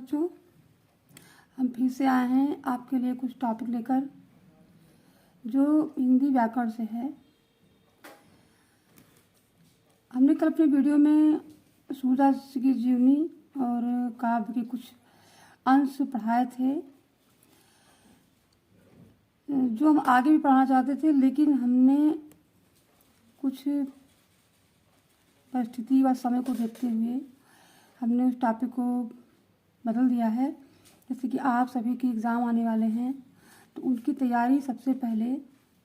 बच्चों, हम फिर से आए हैं आपके लिए कुछ टॉपिक लेकर जो हिंदी व्याकरण से है। हमने कल अपने वीडियो में सूरदास की जीवनी और काव्य के कुछ अंश पढ़ाए थे जो हम आगे भी पढ़ाना चाहते थे, लेकिन हमने कुछ परिस्थिति व समय को देखते हुए हमने उस टॉपिक को बदल दिया है। जैसे कि आप सभी के एग्ज़ाम आने वाले हैं तो उनकी तैयारी सबसे पहले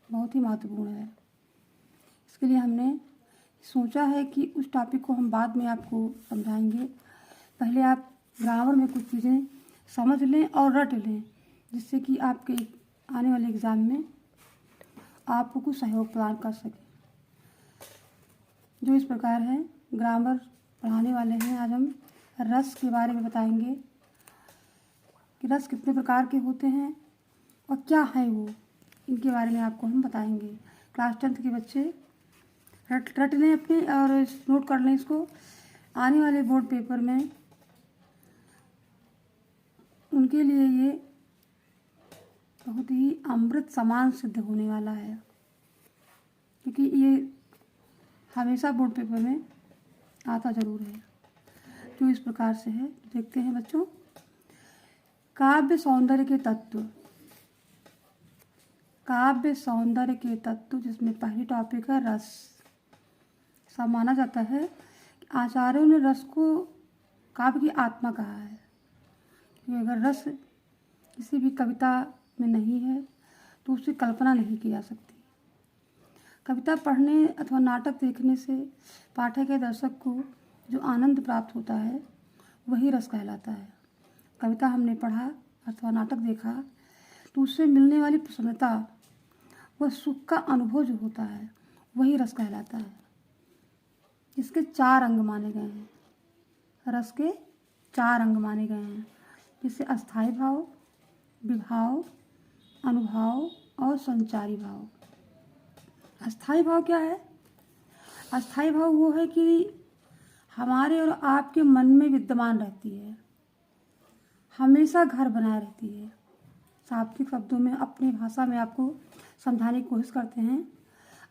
बहुत ही महत्वपूर्ण है। इसके लिए हमने सोचा है कि उस टॉपिक को हम बाद में आपको समझाएंगे। पहले आप ग्रामर में कुछ चीज़ें समझ लें और रट लें, जिससे कि आपके आने वाले एग्ज़ाम में आपको कुछ सहयोग प्रदान कर सके। जो इस प्रकार है, ग्रामर पढ़ाने वाले हैं। आज हम रस के बारे में बताएंगे कि रस कितने प्रकार के होते हैं और क्या है वो, इनके बारे में आपको हम बताएंगे। क्लास 10th के बच्चे रट लें अपने और नोट कर लें इसको। आने वाले बोर्ड पेपर में उनके लिए ये बहुत ही अमृत समान सिद्ध होने वाला है, क्योंकि ये हमेशा बोर्ड पेपर में आता ज़रूर है। जो इस प्रकार से है, देखते हैं बच्चों। काव्य सौंदर्य के तत्व, काव्य सौंदर्य के तत्व, जिसमें पहली टॉपिक है रस। सब माना जाता है कि आचार्यों ने रस को काव्य की आत्मा कहा है, कि अगर रस किसी भी कविता में नहीं है तो उसकी कल्पना नहीं की जा सकती। कविता पढ़ने अथवा नाटक देखने से पाठक या दर्शक को जो आनंद प्राप्त होता है वही रस कहलाता है। कविता हमने पढ़ा अथवा नाटक देखा तो उससे मिलने वाली प्रसन्नता, वह सुख का अनुभव जो होता है वही रस कहलाता है। इसके 4 अंग माने गए हैं। रस के 4 अंग माने गए हैं, जिससे अस्थाई भाव, विभाव, अनुभाव और संचारी भाव। अस्थाई भाव क्या है? अस्थाई भाव वो है कि हमारे और आपके मन में विद्यमान रहती है, हमेशा घर बनाए रहती है। शाब्दिक शब्दों में अपनी भाषा में आपको समझाने की कोशिश करते हैं,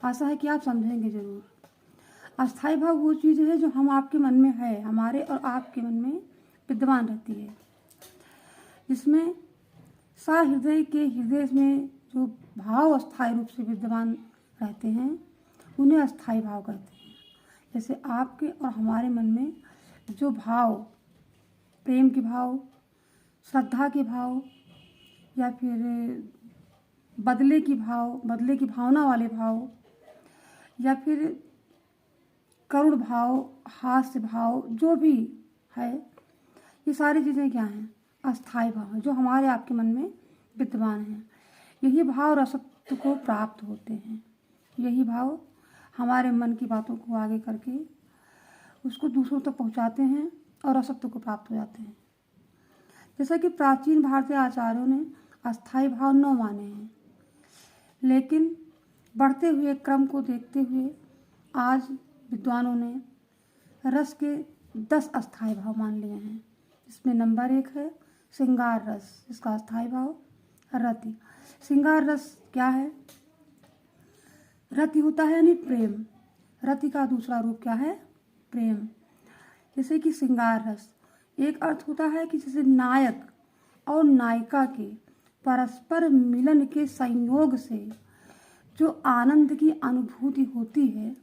आशा है कि आप समझेंगे ज़रूर। अस्थाई भाव वो चीज़ है जो हम आपके मन में है, हमारे और आपके मन में विद्यमान रहती है, जिसमें सहृदय के हृदय में जो भाव अस्थायी रूप से विद्यमान रहते हैं उन्हें अस्थाई भाव कहते हैं। जैसे आपके और हमारे मन में जो भाव, प्रेम के भाव, श्रद्धा के भाव, या फिर बदले की भावना वाले भाव, या फिर करुण भाव, हास्य भाव, जो भी है, ये सारी चीज़ें क्या हैं? अस्थाई भाव हैं, जो हमारे आपके मन में विद्यमान हैं। यही भाव रसत्व को प्राप्त होते हैं। यही भाव हमारे मन की बातों को आगे करके उसको दूसरों तक पहुंचाते हैं और रसत्व को प्राप्त हो जाते हैं। जैसा कि प्राचीन भारतीय आचार्यों ने अस्थाई भाव 9 माने हैं, लेकिन बढ़ते हुए क्रम को देखते हुए आज विद्वानों ने रस के 10 अस्थाई भाव मान लिए हैं। इसमें नंबर 1 है श्रृंगार रस, इसका अस्थाई भाव रति। श्रृंगार रस क्या है? रति होता है यानी प्रेम। रति का दूसरा रूप क्या है? प्रेम। जैसे कि श्रृंगार रस एक अर्थ होता है कि जैसे नायक और नायिका के परस्पर मिलन के संयोग से जो आनंद की अनुभूति होती है,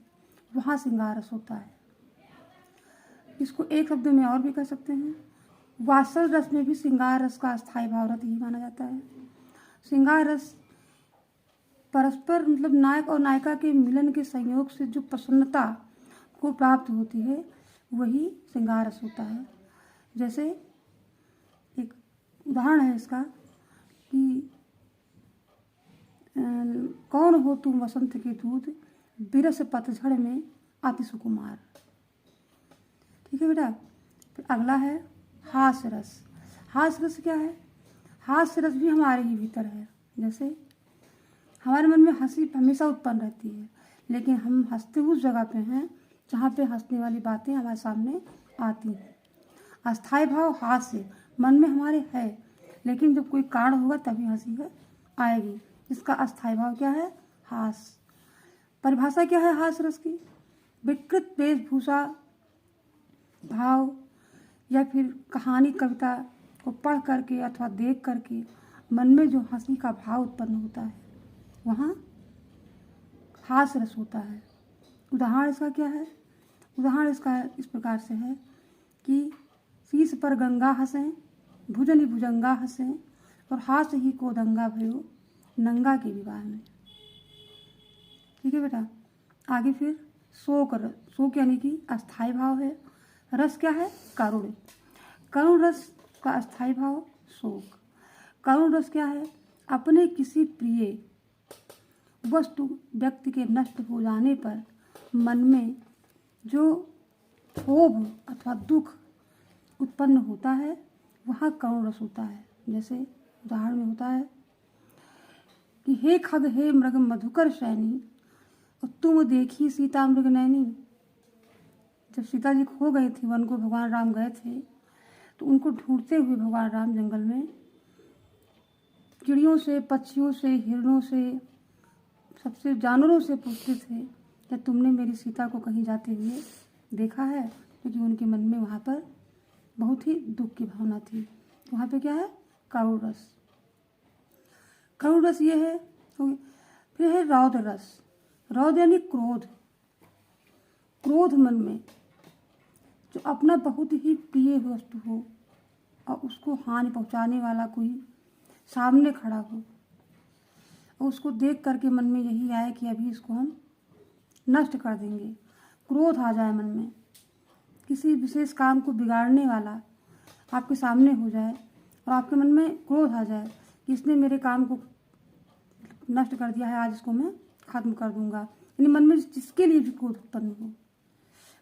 वहाँ श्रृंगार रस होता है। इसको एक शब्द में और भी कह सकते हैं, वात्सल रस में भी श्रृंगार रस का अस्थाई भाव रति ही माना जाता है। श्रृंगार रस परस्पर मतलब नायक और नायिका के मिलन के संयोग से जो प्रसन्नता को प्राप्त होती है वही श्रृंगार रस होता है। जैसे एक उदाहरण है इसका कि कौन हो तुम वसंत के दूत, बिरस पतझड़ में अति सुकुमार। ठीक है बेटा। फिर अगला है हास्य रस। हास्य रस क्या है? हास्य रस भी हमारे ही भीतर है। जैसे हमारे मन में हंसी हमेशा उत्पन्न रहती है, लेकिन हम हंसते उस जगह पे हैं जहाँ पे हंसने वाली बातें हमारे सामने आती हैं। अस्थाई भाव हास्य मन में हमारे है, लेकिन जब कोई कारण होगा तभी हंसी आएगी। इसका अस्थायी भाव क्या है? हास। परिभाषा क्या है हास रस की? विकृत वेशभूषा भाव या फिर कहानी कविता को पढ़ करके अथवा देख करके मन में जो हंसी का भाव उत्पन्न होता है वहाँ हास रस होता है। उदाहरण इसका क्या है? उदाहरण इसका इस प्रकार से है कि शीश पर गंगा हंसें, भुजनि भुजंगा हंसें, और हास ही को दंगा भयो नंगा के विवाह में। ठीक है बेटा। आगे फिर शोक रस। शोक यानी कि अस्थायी भाव है। रस क्या है? करुण। करुण रस का अस्थायी भाव शोक। करुण रस क्या है? अपने किसी प्रिय वस्तु व्यक्ति के नष्ट हो जाने पर मन में जो क्षोभ अथवा दुख उत्पन्न होता है वहाँ करुण रस होता है। जैसे उदाहरण में होता है कि हे खग हे मृग मधुकर शैनी, और तुम देखी सीता मृग नैनी। जब सीता जी खो गई थी, वन को भगवान राम गए थे, तो उनको ढूंढते हुए भगवान राम जंगल में चिड़ियों से, पक्षियों से, हिरणों से, सबसे जानवरों से पूछते थे कि तुमने मेरी सीता को कहीं जाते हुए देखा है? क्योंकि उनके मन में वहाँ पर बहुत ही दुख की भावना थी। वहाँ पे क्या है? करुण रस। करुण रस ये है। फिर है रौद्र रस। रौद्र यानी क्रोध। क्रोध मन में जो अपना बहुत ही प्रिय वस्तु हो और उसको हानि पहुंचाने वाला कोई सामने खड़ा हो और उसको देख करके मन में यही आए कि अभी इसको हम नष्ट कर देंगे। क्रोध आ जाए मन में, किसी विशेष काम को बिगाड़ने वाला आपके सामने हो जाए और आपके मन में क्रोध आ जाए कि इसने मेरे काम को नष्ट कर दिया है, आज इसको मैं खत्म कर दूंगा। यानी मन में जिसके लिए भी क्रोध उत्पन्न हो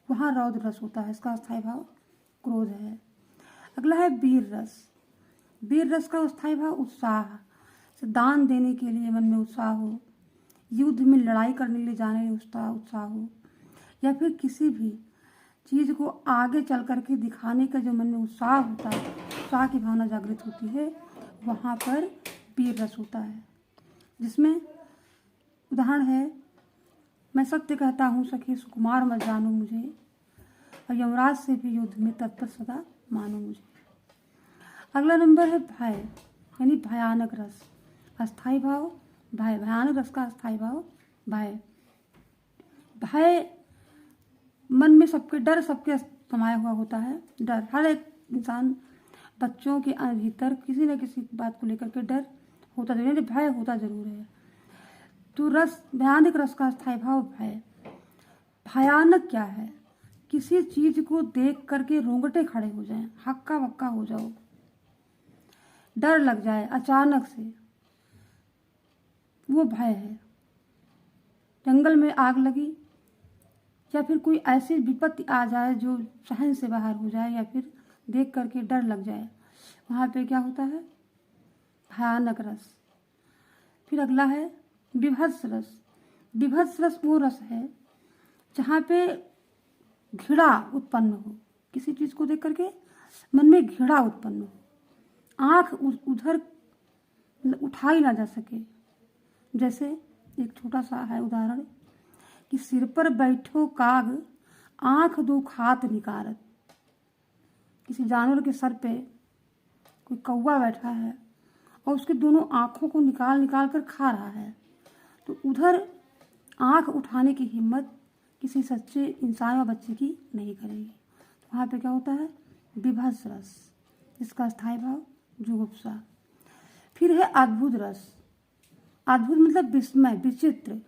वहाँ रौद्र रस होता है। इसका अस्थायी भाव क्रोध है। अगला है वीर रस। वीर रस का अस्थायी भाव उत्साह। दान देने के लिए मन में उत्साह हो, युद्ध में लड़ाई करने ले जाने उत्साह हो, या फिर किसी भी चीज़ को आगे चल करके दिखाने का जो मन में उत्साह होता है, उत्साह की भावना जागृत होती है, वहाँ पर वीर रस होता है। जिसमें उदाहरण है, मैं सत्य कहता हूँ सखी सुकुमार मत जानो मुझे, और यमराज से भी युद्ध में तत्पर सदा मानो मुझे। अगला नंबर है भय यानी भयानक रस। अस्थायी भाव भय। भयानक रस का अस्थायी भाव भय। भय मन में सबके डर सबके समाया हुआ होता है। डर हर एक इंसान, बच्चों के भीतर किसी न किसी बात को लेकर के डर होता जरूर है, भय होता जरूर है। तो रस भयानक रस का अस्थायी भाव भय। भयानक क्या है? किसी चीज को देख करके रोंगटे खड़े हो जाएं, हक्का बक्का हो जाओ, डर लग जाए अचानक से, वो भय है। जंगल में आग लगी या फिर कोई ऐसी विपत्ति आ जाए जो सहन से बाहर हो जाए, या फिर देख करके डर लग जाए, वहाँ पे क्या होता है? भयानक रस। फिर अगला है विभत्स रस। विभत्स रस वो रस है जहाँ पे घृणा उत्पन्न हो, किसी चीज़ को देख करके मन में घृणा उत्पन्न हो, आँख उधर उठाई ना जा सके। जैसे एक छोटा सा है उदाहरण कि सिर पर बैठो काग आँख दो खात निकारत। किसी जानवर के सर पे कोई कौवा बैठा है और उसके दोनों आँखों को निकाल निकाल कर खा रहा है, तो उधर आँख उठाने की हिम्मत किसी सच्चे इंसान या बच्चे की नहीं करेगी। तो वहाँ पे क्या होता है? विभत्स रस। इसका स्थायी भाव जुगुप्सा। फिर है अद्भुत रस। अद्भुत मतलब विस्मय, विचित्र,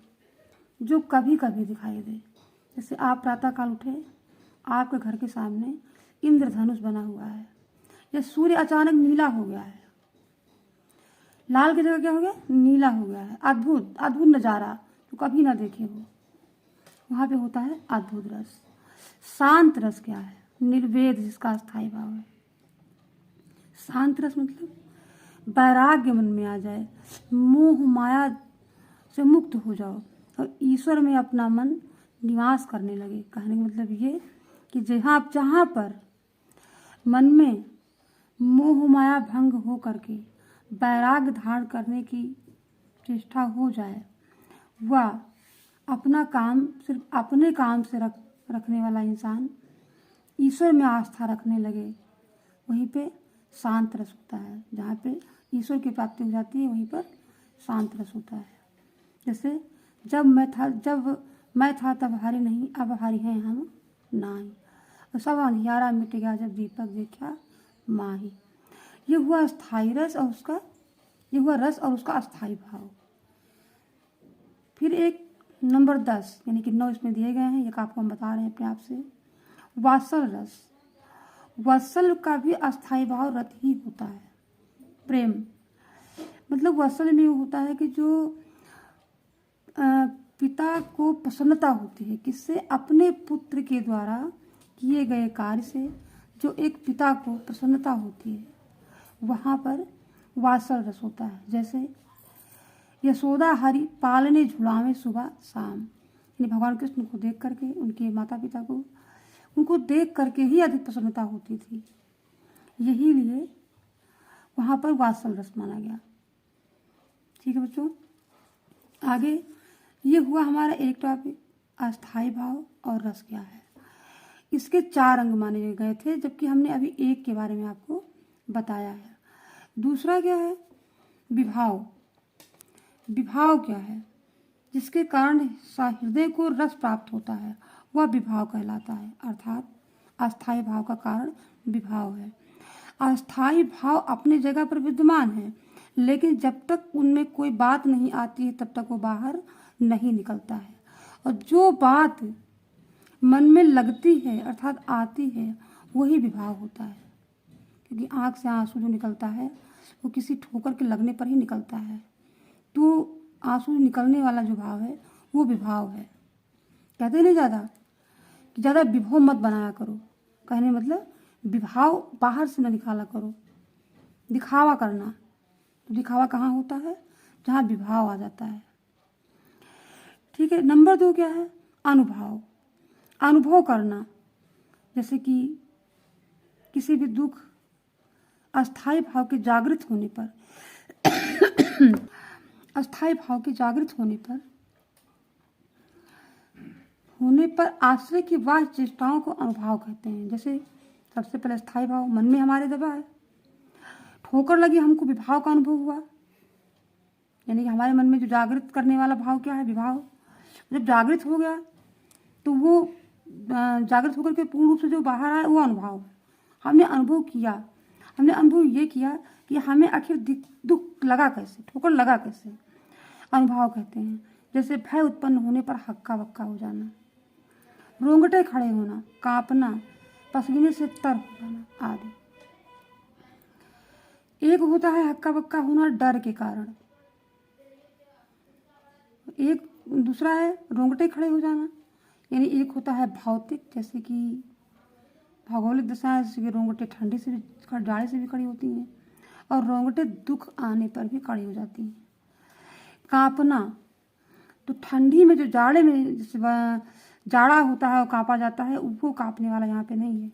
जो कभी कभी दिखाई दे। जैसे आप प्रातःकाल उठे, आपके घर के सामने इंद्रधनुष बना हुआ है, या सूर्य अचानक नीला हो गया है, लाल की जगह क्या हो गया? नीला हो गया है। अद्भुत अद्भुत नज़ारा जो कभी ना देखे हो, वहाँ पे होता है अद्भुत रस। शांत रस क्या है? निर्वेद, जिसका स्थायी भाव है। शांत रस मतलब वैराग्य मन में आ जाए, मोह माया से मुक्त हो जाओ और ईश्वर में अपना मन निवास करने लगे। कहने का मतलब ये कि जहाँ पर मन में मोह माया भंग हो करके वैराग्य धारण करने की चेष्टा हो जाए, वह अपना काम सिर्फ अपने काम से रखने वाला इंसान ईश्वर में आस्था रखने लगे, वहीं पे शांत रस होता है। जहाँ पे ईश्वर की प्राप्ति हो जाती है वहीं पर शांत रस होता है। जैसे जब मैं था तब हारी नहीं, अब हारी हैं हम नाही, और सब अंधियारा मिट गया जब दीपक देखा माही। ये हुआ स्थायी रस और उसका ये हुआ रस और उसका अस्थायी भाव। फिर एक नंबर 10 यानी कि 9 इसमें दिए गए हैं, एक आपको हम बता रहे हैं अपने आप से। वात्सल रस, वात्सल का भी अस्थायी भाव रत ही होता है। प्रेम मतलब वात्सल में होता है कि जो पिता को प्रसन्नता होती है, किससे? अपने पुत्र के द्वारा किए गए कार्य से जो एक पिता को प्रसन्नता होती है, वहाँ पर वात्सल रस होता है। जैसे यशोदा हरि पालने झुलावे सुबह शाम, यानी भगवान कृष्ण को देख करके, उनके माता पिता को, उनको देख करके ही अधिक प्रसन्नता होती थी, यही लिए वहाँ पर वात्सल रस माना गया। ठीक है बच्चों, आगे ये हुआ हमारा एक टॉपिक, अस्थायी भाव और रस क्या है। इसके 4 अंग माने गए थे, जबकि हमने अभी एक के बारे में आपको बताया है। दूसरा क्या है? विभाव। विभाव क्या है? जिसके कारण हृदय को रस प्राप्त होता है, वह विभाव कहलाता है। अर्थात अस्थायी भाव का कारण विभाव है। अस्थायी भाव अपनी जगह पर विद्यमान है, लेकिन जब तक उनमें कोई बात नहीं आती है तब तक वो बाहर नहीं निकलता है। और जो बात मन में लगती है अर्थात आती है, वही विभाव होता है। क्योंकि आँख से आंसू जो निकलता है वो किसी ठोकर के लगने पर ही निकलता है, तो आंसू निकलने वाला जो भाव है वो विभाव है। कहते नहीं ज़्यादा विभव मत बनाया करो, कहने मतलब विभाव बाहर से न निकाला करो, दिखावा करना। तो दिखावा कहाँ होता है? जहाँ विभाव आ जाता है। ठीक है। नंबर 2 क्या है? अनुभव। अनुभव करना, जैसे कि किसी भी दुख अस्थायी भाव के जागृत होने पर अस्थायी भाव के जागृत होने पर आश्रय की बाह्य चेष्टाओं को अनुभव कहते हैं। जैसे सबसे पहले स्थायी भाव मन में हमारे दबा है, ठोकर लगी, हमको विभाव का अनुभव हुआ, यानी कि हमारे मन में जो जागृत करने वाला भाव क्या है? विभाव। जब जागृत हो गया तो वो जागृत होकर के पूर्ण रूप से जो बाहर आया वो अनुभव। हमने अनुभव किया, हमने अनुभव ये किया कि हमें आखिर दुख लगा कैसे, ठोकर लगा कैसे, अनुभव कहते हैं। जैसे भय उत्पन्न होने पर हक्का बक्का हो जाना, रोंगटे खड़े होना, कांपना, पसीने से तर हो जाना आदि। एक होता है हक्का बक्का होना डर के कारण, एक दूसरा है रोंगटे खड़े हो जाना, यानी एक होता है भौतिक, जैसे कि भौगोलिक दशाएं, जैसे कि रोंगटे ठंडी से भी, जाड़े से भी खड़ी होती हैं, और रोंगटे दुख आने पर भी खड़ी हो जाती हैं। कांपना, तो ठंडी में जो जाड़े में जैसे जाड़ा होता है और कांपा जाता है, वो कांपने वाला यहाँ पे नहीं है।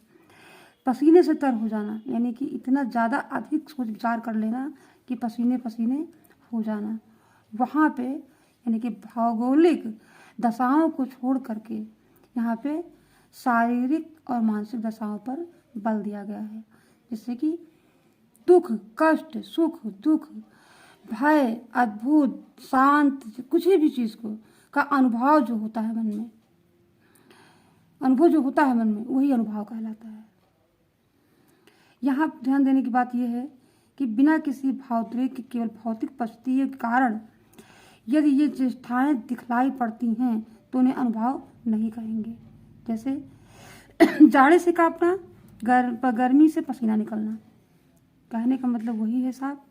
पसीने से तर हो जाना, यानी कि इतना ज़्यादा अधिक सोच विचार कर लेना कि पसीने पसीने हो जाना, वहाँ पे यानी कि भौगोलिक दशाओं को छोड़ करके यहाँ पे शारीरिक और मानसिक दशाओं पर बल दिया गया है। जैसे कि दुख, कष्ट, सुख, दुख, भय, अद्भुत, शांत, कुछ भी चीज़ को का अनुभव जो होता है मन में, वही अनुभव कहलाता है। यहाँ ध्यान देने की बात यह है कि बिना किसी भावोद्रेक के केवल भौतिक परिस्थिति के कारण यदि ये चेष्टाएं दिखलाई पड़ती हैं तो उन्हें अनुभव नहीं कहेंगे। जैसे जाड़े से कांपना, गर्मी से पसीना निकलना, कहने का मतलब वही है साहब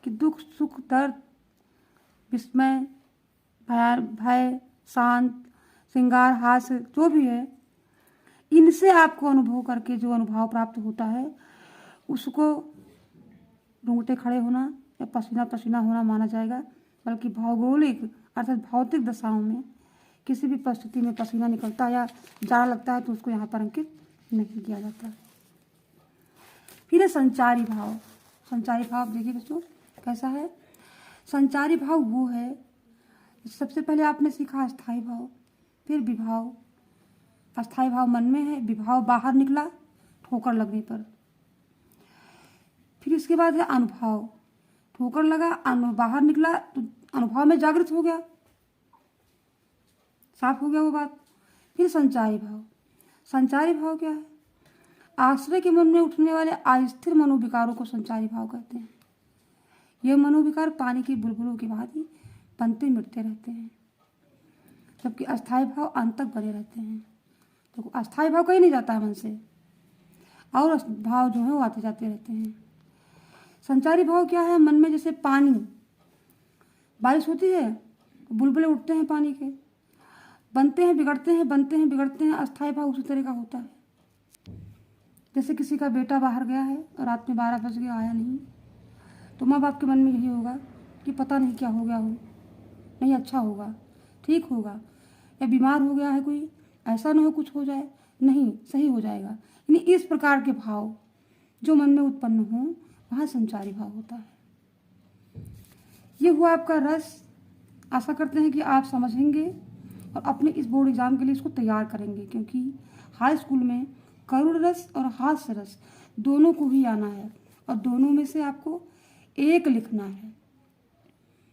कि दुख, सुख, दर्द, विस्मय, भय, शांत, श्रृंगार, हास्य, जो भी है, इनसे आपको अनुभव करके जो अनुभव प्राप्त होता है उसको रोंगटे खड़े होना या पसीना पसीना होना माना जाएगा। बल्कि भौगोलिक अर्थात भौतिक दशाओं में किसी भी परिस्थिति में पसीना निकलता है या जाड़ा लगता है तो उसको यहाँ पर अंकित नहीं किया जाता। फिर है संचारी भाव। संचारी भाव देखिए बच्चों कैसा है। संचारी भाव वो है, सबसे पहले आपने सीखा अस्थाई भाव, फिर विभाव। अस्थाई भाव मन में है, विभाव बाहर निकला ठोकर लगने पर। फिर इसके बाद है अनुभव, ठोकर लगा बाहर निकला तो अनुभव में जागृत हो गया, साफ हो गया वो बात। फिर संचारी भाव। संचारी भाव क्या है? आश्रय के मन में उठने वाले अस्थिर मनोविकारों को संचारी भाव कहते हैं। यह मनोविकार पानी की बुलबुलों की भांति बनते मिटते रहते हैं, जबकि अस्थाई भाव अंत तक बने रहते हैं। तो अस्थाई भाव कहीं नहीं जाता है मन से, और भाव जो है वो आते जाते रहते हैं। संचारी भाव क्या है? मन में जैसे पानी, बारिश होती है, बुलबुले उठते हैं पानी के, बनते हैं बिगड़ते हैं, बनते हैं बिगड़ते हैं। अस्थाई भाव उसी तरह का होता है। जैसे किसी का बेटा बाहर गया है और रात में 12 बज गया आया नहीं, तो माँ बाप के मन में यही होगा कि पता नहीं क्या हो गया हो, नहीं अच्छा होगा, ठीक होगा, या बीमार हो गया है कोई, ऐसा ना हो कुछ हो जाए, नहीं सही हो जाएगा। यानी इस प्रकार के भाव जो मन में उत्पन्न हो, वहाँ संचारी भाव होता है। ये हुआ आपका रस। आशा करते हैं कि आप समझेंगे और अपने इस बोर्ड एग्जाम के लिए इसको तैयार करेंगे, क्योंकि हाई स्कूल में करुण रस और हास्य रस दोनों को ही आना है, और दोनों में से आपको एक लिखना है।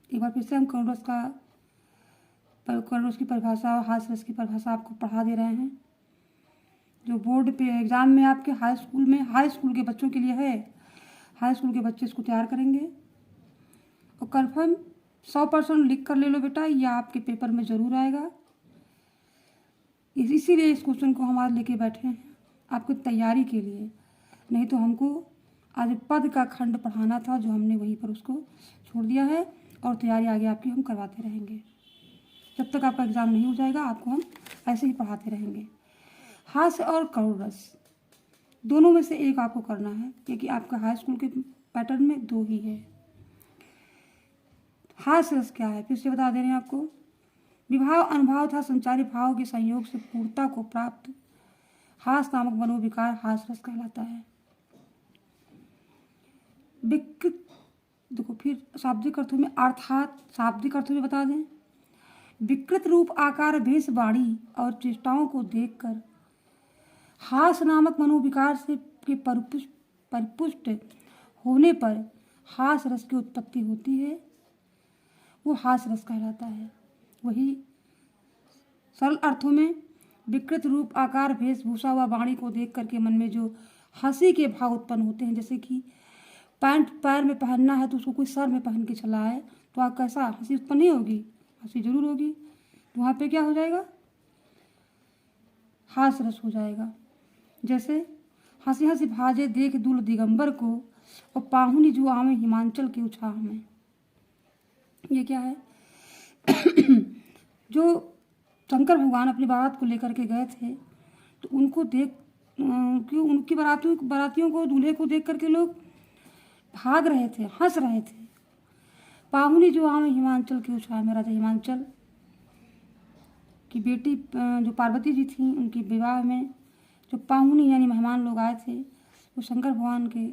एक बार फिर से हम करुण रस की परिभाषा और हास्य रस की परिभाषा आपको पढ़ा दे रहे हैं, जो बोर्ड पे एग्जाम में आपके हाई स्कूल के बच्चों के लिए है। हाई स्कूल के बच्चे इसको तैयार करेंगे और कन्फर्म 100% लिख कर ले लो बेटा, यह आपके पेपर में ज़रूर आएगा। इसीलिए इस क्वेश्चन को हम आज लेके बैठे हैं आपकी तैयारी के लिए। नहीं तो हमको आज पद का खंड पढ़ाना था, जो हमने वहीं पर उसको छोड़ दिया है, और तैयारी आगे आपकी हम करवाते रहेंगे। जब तक आपका एग्ज़ाम नहीं हो जाएगा आपको हम ऐसे ही पढ़ाते रहेंगे। हास्य और करुण रस दोनों में से एक आपको करना है, क्योंकि आपका हाई स्कूल के पैटर्न में 2 ही है। हास्य रस क्या है फिर से बता दे रहे हैं आपको। विभाव अनुभव तथा संचारी भाव के संयोग से पूर्णता को प्राप्त हास नामक मनोविकार हास रस कहलाता है। विकृत देखो, फिर शाब्दिक अर्थों में अर्थात शाब्दिक अर्थों में बता दें, विकृत रूप आकार भेष वाणी और चेष्टाओं को देखकर हास नामक मनोविकार से के परिपुष्ट होने पर हास रस की उत्पत्ति होती है, वो हास रस कहलाता है। वही सरल अर्थों में विकृत रूप आकार वेशभूषा व वाणी को देख करके मन में जो हंसी के भाव उत्पन्न होते हैं, जैसे कि पैंट पैर में पहनना है तो उसको कोई सर में पहन के चला है, तो आप कैसा हंसी उत्पन्न नहीं होगी? हंसी जरूर होगी। तो वहाँ पे क्या हो जाएगा? हास रस हो जाएगा। जैसे हंसी हंसी भाजे देख दूल दिगंबर को, और पाहुनी जो आवे हिमांचल के उछाह में। ये क्या है? जो शंकर भगवान अपनी बारात को लेकर के गए थे, तो उनको देख क्यों उनकी बारातियों को, दूल्हे को देख करके लोग भाग रहे थे, हंस रहे थे। पाहुनी जो आवे हिमांचल के उछाह में, राजा हिमांचल की बेटी जो पार्वती जी थी, उनके विवाह में जो पाहुनी यानी मेहमान लोग आए थे, वो शंकर भगवान के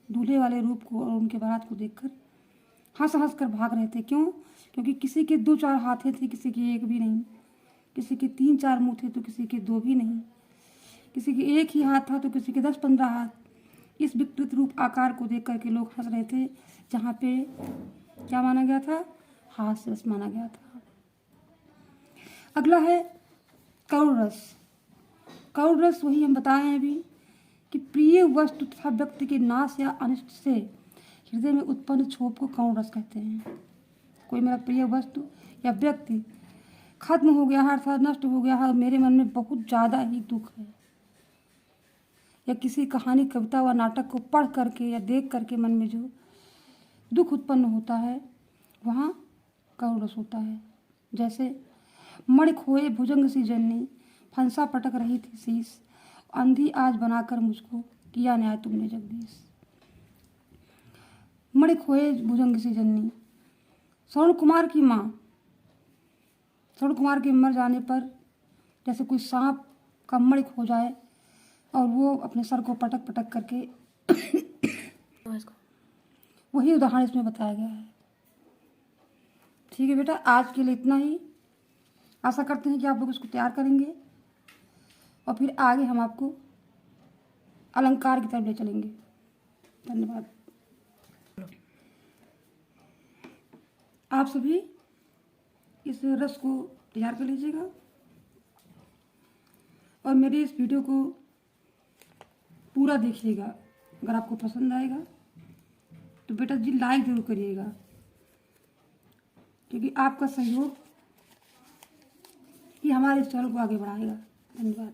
दूल्हे वाले रूप को और उनके बारात को देखकर हंस हंस कर भाग रहे थे। क्यों? क्योंकि किसी के 2-4 हाथे थे, किसी के एक भी नहीं, किसी के 3-4 मुँह थे तो किसी के 2 भी नहीं, किसी के एक ही हाथ था तो किसी के 10-15 हाथ। इस विकृत रूप आकार को देख करके लोग हंस रहे थे, जहाँ पे क्या माना गया था? हास्य रस माना गया था। अगला है करुण रस। करुण रस वही हम बताए हैं अभी कि प्रिय वस्तु तथा व्यक्ति के नाश या अनिष्ट से हृदय में उत्पन्न क्षोभ को करुण रस कहते हैं। कोई मेरा प्रिय वस्तु या व्यक्ति खत्म हो गया है, अर्थात नष्ट हो गया है, मेरे मन में बहुत ज़्यादा ही दुख है, या किसी कहानी कविता व नाटक को पढ़ करके या देख करके मन में जो दुख उत्पन्न होता है, वहाँ करुण रस होता है। जैसे मणि खोए भुजंग सी जननी, फंसा पटक रही थी शीश, अंधी आज बनाकर मुझको किया न्याय तुमने जगदीश। मणि खोए भुजंग सी जननी, श्रवण कुमार की माँ, श्रवण कुमार के मर जाने पर जैसे कोई सांप का मणि खो जाए और वो अपने सर को पटक पटक करके वही उदाहरण इसमें बताया गया है। ठीक है बेटा, आज के लिए इतना ही। आशा करते हैं कि आप लोग इसको तैयार करेंगे और फिर आगे हम आपको अलंकार की तरफ ले चलेंगे। धन्यवाद। आप सभी इस रस को तैयार कर लीजिएगा और मेरी इस वीडियो को पूरा देखिएगा। अगर आपको पसंद आएगा तो बेटा जी लाइक ज़रूर करिएगा, क्योंकि आपका सहयोग ही हमारे इस चैनल को आगे बढ़ाएगा। धन्यवाद।